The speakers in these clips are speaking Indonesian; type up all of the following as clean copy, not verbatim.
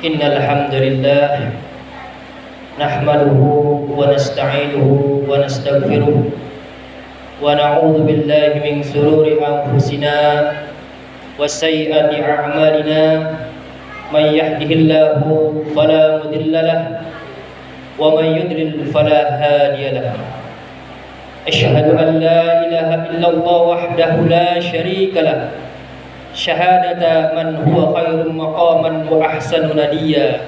Innal hamdalillah nahmaduhu wa nasta'inuhu wa nastaghfiruh wa na'udzu billahi min shururi anfusina wa sayyiati a'malina may yahdihillahu fala mudilla lahu wa may yudlil fala hadiya lahu. Asyhadu an la ilaha illallah wahdahu la syarika lahu syahadata man huwa khairun maqaman wa ahsanu nadiya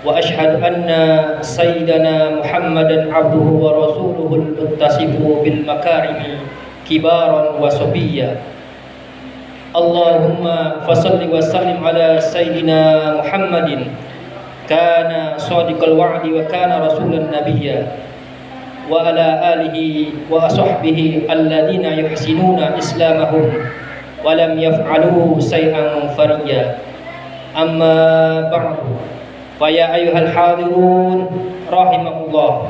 wa asyhadu anna sayyidana Muhammadan abduhu wa rasuluhul muttasifu bil makarimi kibaran wa sabiyya. Allahumma fasalli wa sallim ala sayyidina Muhammadin kana shadiqal wa'di wa kana rasulan nabiyya wa ala alihi wa ashabihi alladhina yuhsinuna islamahum walam yaf'alu say'an fariya. Amma ba'du, fa ya ayyuhal hadirun rahimakumullah,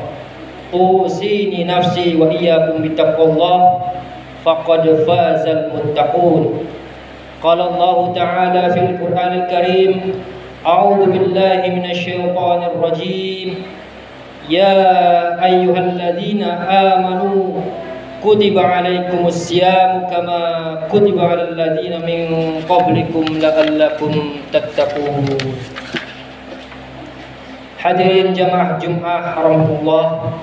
usini nafsi wa iyyakum bittaqwallah faqad fazal muttaqun. Qala Allah ta'ala fil Qur'anil Karim, a'udzu billahi minasy syaithanir rajim, ya ayyuhalladzina amanu kutiba alaikumus siyam kama kutiba alal ladzina min qablikum la'allakum tattaqun. Hadirin jamaah Jumat rahmatullah,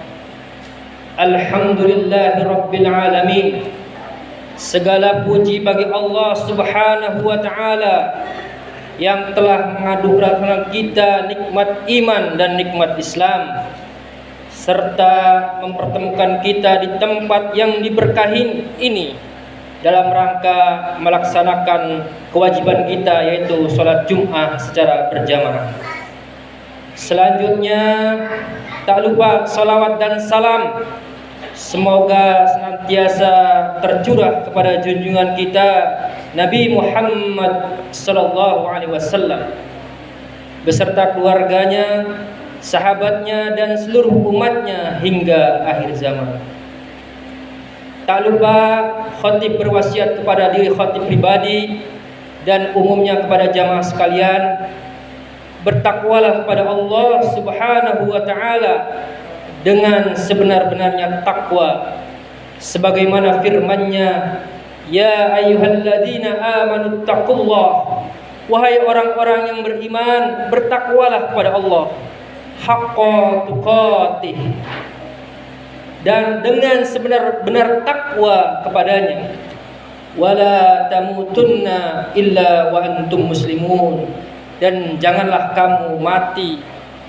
alhamdulillahi rabbil alamin. Segala puji bagi Allah Subhanahu wa taala yang telah menganugerahkan kita nikmat iman dan nikmat Islam, serta mempertemukan kita di tempat yang diberkahi ini dalam rangka melaksanakan kewajiban kita, yaitu sholat Jum'ah secara berjamaah. Selanjutnya, tak lupa salawat dan salam semoga senantiasa tercurah kepada junjungan kita Nabi Muhammad sallallahu alaihi wasallam beserta keluarganya, sahabatnya dan seluruh umatnya hingga akhir zaman. Tak lupa khatib berwasiat kepada diri khatib pribadi dan umumnya kepada jamaah sekalian, bertakwalah kepada Allah Subhanahu wa taala dengan sebenar-benarnya takwa, sebagaimana firman-Nya, ya ayyuhalladzina amanu taqullah, wahai orang-orang yang beriman, bertakwalah kepada Allah haqqa tuqatih, dan dengan sebenar-benar takwa kepadanya, wala tamutunna illa wa antum muslimun, dan janganlah kamu mati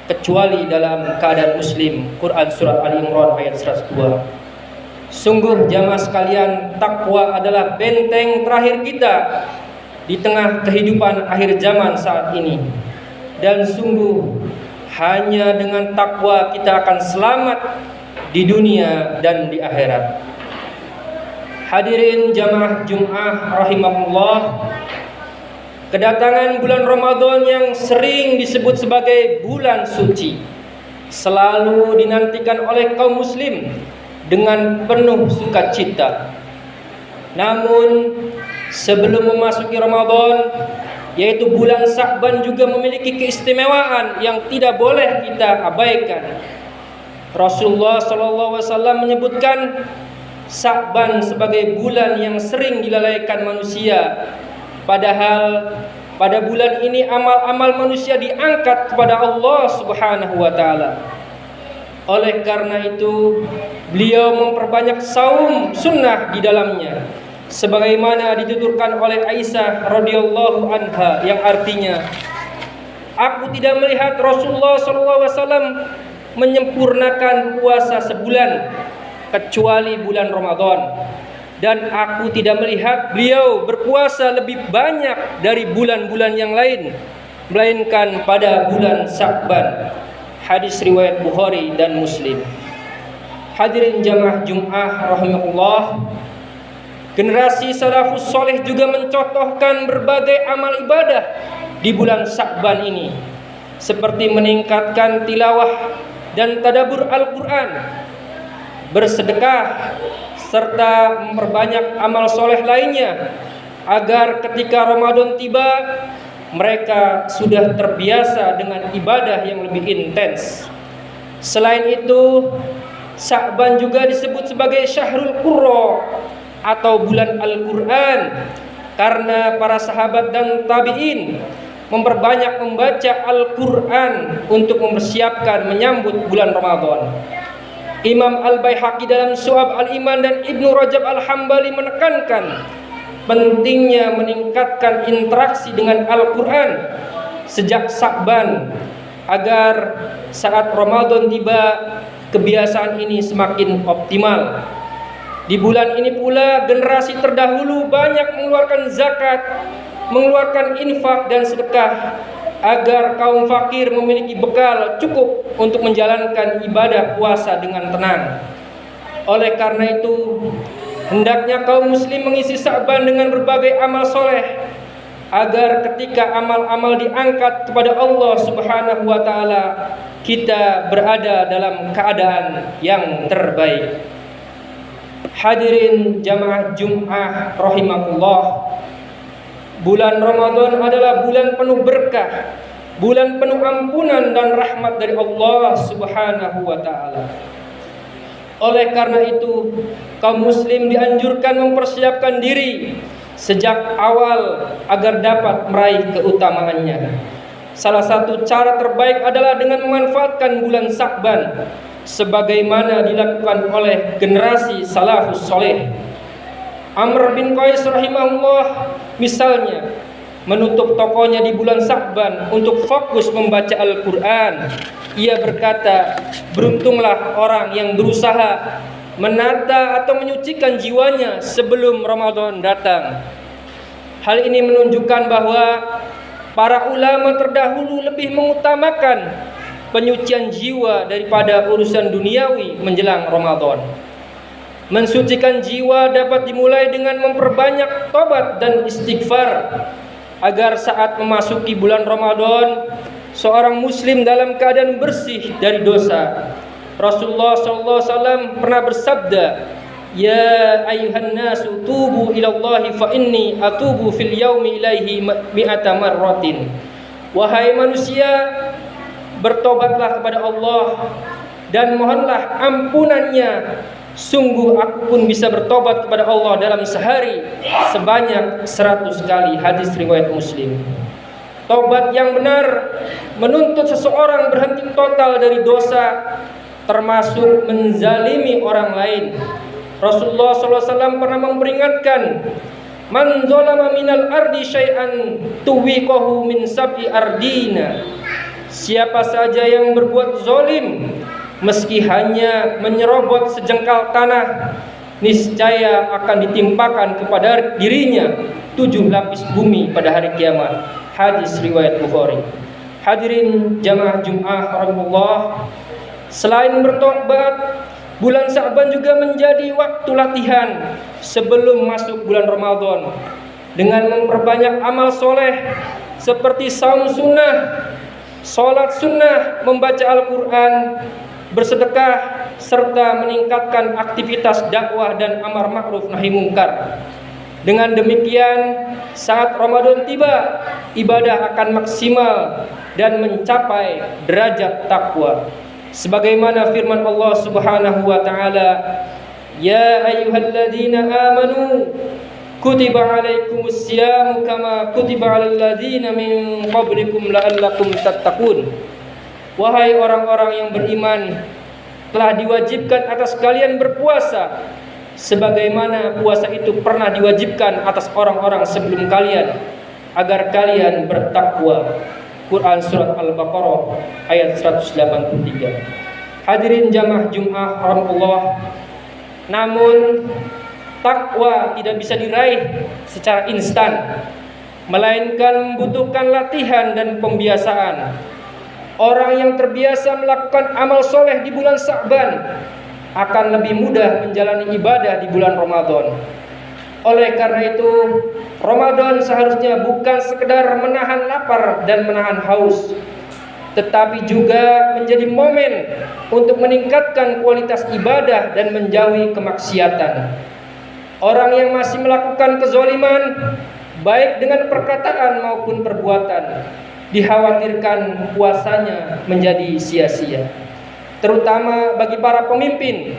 kecuali dalam keadaan muslim. Quran surat Ali Imran ayat 102. Sungguh jamaah sekalian, takwa adalah benteng terakhir kita di tengah kehidupan akhir zaman saat ini, dan sungguh hanya dengan takwa kita akan selamat di dunia dan di akhirat. Hadirin jamaah Jum'ah rahimakumullah, kedatangan bulan Ramadan yang sering disebut sebagai bulan suci selalu dinantikan oleh kaum muslim dengan penuh sukacita. Namun sebelum memasuki Ramadan, yaitu bulan Sya'ban, juga memiliki keistimewaan yang tidak boleh kita abaikan. Rasulullah SAW menyebutkan Sya'ban sebagai bulan yang sering dilalaikan manusia, padahal pada bulan ini amal-amal manusia diangkat kepada Allah Subhanahu wa taala. Oleh karena itu, beliau memperbanyak saum sunnah di dalamnya, sebagaimana dituturkan oleh Aisyah radhiyallahu anha, yang artinya, aku tidak melihat Rasulullah SAW menyempurnakan puasa sebulan kecuali bulan Ramadan, dan aku tidak melihat beliau berpuasa lebih banyak dari bulan-bulan yang lain melainkan pada bulan Sya'ban. Hadis riwayat Bukhari dan Muslim. Hadirin jamaah Jum'ah rahimahullah, generasi salafus soleh juga mencontohkan berbagai amal ibadah di bulan Sya'ban ini, seperti meningkatkan tilawah dan tadabbur Al-Quran, bersedekah, serta memperbanyak amal soleh lainnya, agar ketika Ramadan tiba mereka sudah terbiasa dengan ibadah yang lebih intens. Selain itu, Sya'ban juga disebut sebagai Syahrul Qurra atau bulan Al-Quran, karena para sahabat dan tabi'in memperbanyak membaca Al-Quran untuk mempersiapkan menyambut bulan Ramadan. Imam Al-Baihaqi dalam Syu'ab Al-Iman dan Ibnu Rajab Al-Hambali menekankan pentingnya meningkatkan interaksi dengan Al-Quran sejak Sya'ban agar saat Ramadan tiba kebiasaan ini semakin optimal. Di bulan ini pula generasi terdahulu banyak mengeluarkan zakat, mengeluarkan infak dan sedekah agar kaum fakir memiliki bekal cukup untuk menjalankan ibadah puasa dengan tenang. Oleh karena itu, hendaknya kaum muslim mengisi Sya'ban dengan berbagai amal soleh agar ketika amal-amal diangkat kepada Allah Subhanahu wa taala, kita berada dalam keadaan yang terbaik. Hadirin jamaah Jum'ah rahimakumullah, bulan Ramadan adalah bulan penuh berkah, bulan penuh ampunan dan rahmat dari Allah Subhanahu wa taala. Oleh karena itu, kaum muslim dianjurkan mempersiapkan diri sejak awal agar dapat meraih keutamaannya. Salah satu cara terbaik adalah dengan memanfaatkan bulan Sya'ban sebagaimana dilakukan oleh generasi salafus soleh. Amr bin Qais rahimahullah misalnya menutup tokonya di bulan Sya'ban untuk fokus membaca Al-Quran. Ia berkata, beruntunglah orang yang berusaha menata atau menyucikan jiwanya sebelum Ramadan datang. Hal ini menunjukkan bahwa para ulama terdahulu lebih mengutamakan penyucian jiwa daripada urusan duniawi menjelang Ramadan. Mensucikan jiwa dapat dimulai dengan memperbanyak tobat dan istighfar agar saat memasuki bulan Ramadan seorang muslim dalam keadaan bersih dari dosa. Rasulullah SAW pernah bersabda, "Ya ayuhan nasu tubu ilallahi fa inni atubu fil yaumi ilaihi mi'ata marratin." Wahai manusia, bertobatlah kepada Allah dan mohonlah ampunannya. Sungguh aku pun bisa bertobat kepada Allah dalam sehari sebanyak 100 kali. Hadis riwayat Muslim. Tobat yang benar menuntut seseorang berhenti total dari dosa, termasuk menzalimi orang lain. Rasulullah SAW pernah memperingatkan, "Man zalama minal ardi syai'an tuwiqahu min sab'i ardina." Siapa saja yang berbuat zalim meski hanya menyerobot sejengkal tanah, niscaya akan ditimpakan kepada dirinya 7 lapis bumi pada hari kiamat. Hadis riwayat Bukhari. Hadirin jamaah Jum'ah rahimahullah, selain bertobat, bulan Sya'ban juga menjadi waktu latihan sebelum masuk bulan Ramadan dengan memperbanyak amal soleh seperti saum sunnah, sholat sunnah, membaca Al-Quran, bersedekah, serta meningkatkan aktivitas dakwah dan amar ma'ruf nahi mungkar. Dengan demikian, saat Ramadan tiba, ibadah akan maksimal dan mencapai derajat takwa. Sebagaimana firman Allah Subhanahu wa taala, "Ya ayyuhalladzina amanu kutiba alaikumus syamu kama kutiba alal ladzina min qablikum la'allakum tattaqun." Wahai orang-orang yang beriman, telah diwajibkan atas kalian berpuasa sebagaimana puasa itu pernah diwajibkan atas orang-orang sebelum kalian agar kalian bertakwa. Quran surat Al-Baqarah ayat 183. Hadirin jamaah Jum'ah rahimahullah, namun takwa tidak bisa diraih secara instan, melainkan membutuhkan latihan dan pembiasaan. Orang yang terbiasa melakukan amal soleh di bulan Sya'ban akan lebih mudah menjalani ibadah di bulan Ramadan. Oleh karena itu, Ramadan seharusnya bukan sekedar menahan lapar dan menahan haus, tetapi juga menjadi momen untuk meningkatkan kualitas ibadah dan menjauhi kemaksiatan. Orang yang masih melakukan kezaliman baik dengan perkataan maupun perbuatan, dikhawatirkan puasanya menjadi sia-sia. Terutama bagi para pemimpin,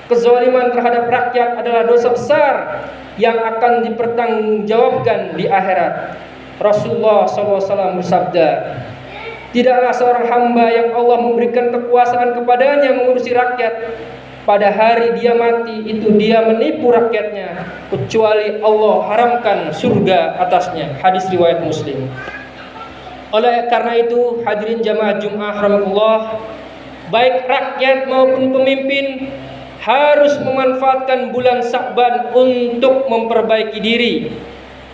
kezaliman terhadap rakyat adalah dosa besar yang akan dipertanggungjawabkan di akhirat. Rasulullah SAW bersabda, tidaklah seorang hamba yang Allah memberikan kekuasaan kepadanya mengurusi rakyat, pada hari dia mati itu dia menipu rakyatnya, kecuali Allah haramkan surga atasnya. Hadis riwayat Muslim. Oleh karena itu, hadirin jamaah Jumat rahmatullah, baik rakyat maupun pemimpin harus memanfaatkan bulan Sya'ban untuk memperbaiki diri,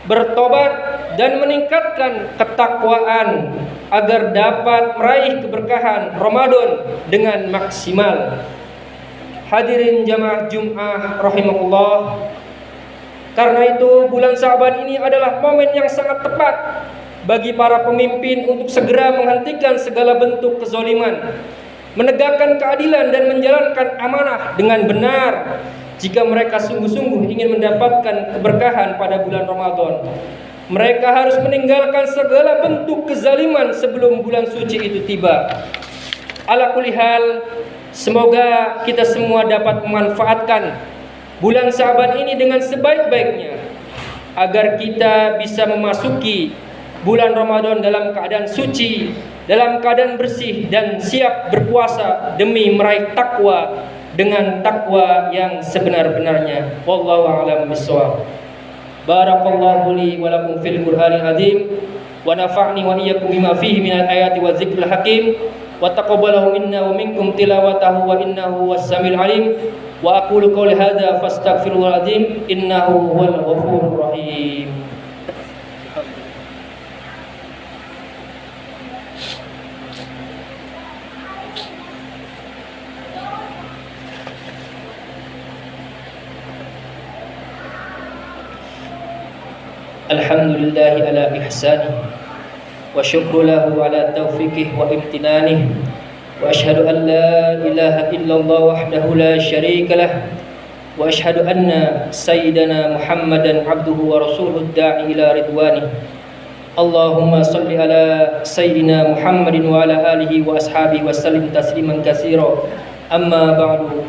bertobat dan meningkatkan ketakwaan agar dapat meraih keberkahan Ramadan dengan maksimal. Hadirin jamaah Jumat rahimahullah, karena itu bulan Sya'ban ini adalah momen yang sangat tepat bagi para pemimpin untuk segera menghentikan segala bentuk kezaliman, menegakkan keadilan dan menjalankan amanah dengan benar jika mereka sungguh-sungguh ingin mendapatkan keberkahan pada bulan Ramadan. Mereka harus meninggalkan segala bentuk kezaliman sebelum bulan suci itu tiba. Ala kulli hal, semoga kita semua dapat memanfaatkan bulan Sya'ban ini dengan sebaik-baiknya agar kita bisa memasuki bulan Ramadan dalam keadaan suci, dalam keadaan bersih dan siap berpuasa demi meraih takwa dengan takwa yang sebenar-benarnya. Wallahu a'lam bishawab. Barakallahu li wa lakum fil Qur'anil azim wa nafa'ni wa iyyakum bima fihi minal ayati wa dzikril hakim wa taqabbalahu minna wa minkum tilawatahu wa innahu was-samiul alim. Wa aqulu qawli hadza fastaghfirullahal azim innahu huwal ghafurur rahim. Alhamdulillahi ala ihsanih wa syukru lahu ala taufiqih wa imtinanih wa ashhadu an la ilaha illallah wahdahu la syarika lah wa ashhadu anna sayyidana Muhammadan abduhu wa rasuluhu da'i ila ridwanih. Allahumma salli ala sayyidina Muhammadin wa ala alihi wa ashabihi wa sallim tasliman katsira. Amma ba'du,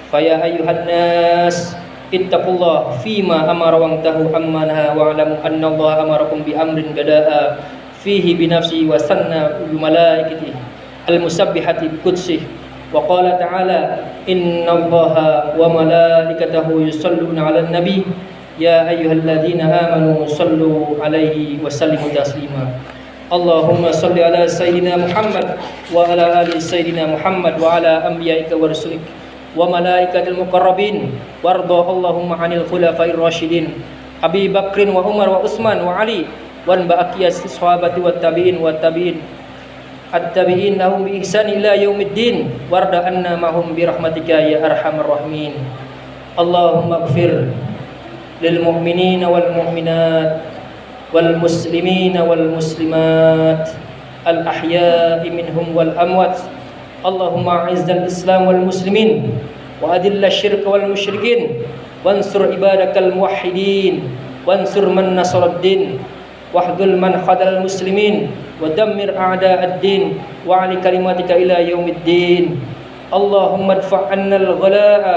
fa ya ayyuhan nas ittaqullah fima amara wa antahu amma naha wa alamu anna Allah amarakum bi amrin bada'a fihi bi nafsihi wa sanna bi malaikatihi al-musabbihati bi qudsih wa qala ta'ala inna Allaha wa malaikatahu yusalluna 'alan nabi ya ayyuhalladzina amanu sallu 'alaihi wa sallimu taslima. Allahumma salli ala sayyidina Muhammad wa ala ali sayyidina Muhammad wa ala anbiya'ika wa rusulika wa malaikatil muqarrabin warda Allahumma 'anil khulafa'ir rasyidin Abi Bakrin wa Umar wa Utsman wa Ali wa baqiyas sahabati wat tabi'in wat tabi'in at-tabi'in lahum bi ihsan ila yaumiddin warda anna mahum bi rahmatika ya arhamar rahimin. Allahumma ighfir lil mu'minina wal mu'minat wal muslimina wal muslimat al ahya'i minhum wal amwat. Allahumma a'izzal Islam wal muslimin wa adilla syirka wal musyrikin wansur ibadakal muwahhidin wansur man nasarad din wahdul man khadal muslimin wa dammir a'da'ad din wa 'ali kalimatika ila yaumiddin. Allahumma adfa' 'annal ghalaa'a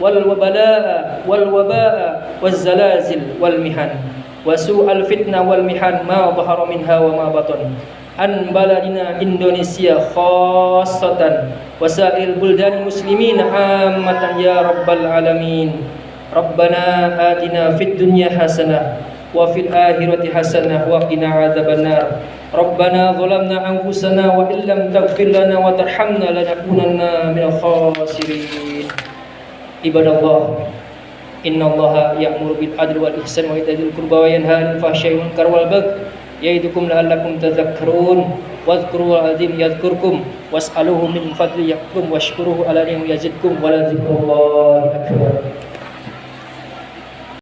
wal wabala'a wal wabaa'a waz zalazil wal mihan wa su'al fitnah wal mihan ma dhahara minha wa ma batan an baladina Indonesia khassatan wasail buldan muslimin ammatan ya rabbal alamin. Rabbana atina fid dunya hasanah wa fil akhirati hasanah wa qina adzabannar. Rabbana zalamna anfusana wa illam taghfir lana wa tarhamna lanakunanna minal khasirin. Ibadallah, innallaha ya'muru bil adli wal ihsani wa ita'i dzil qurba wa yanha 'anil fahsya'i wal munkari wal baghi yaidukum la'allakum tadhakkarun wadhkurul azim yadhkurkum was'aluhu min fadli yaqkum washkuruhu ala ni'am yazidkum wa la dzikrullahi akbar.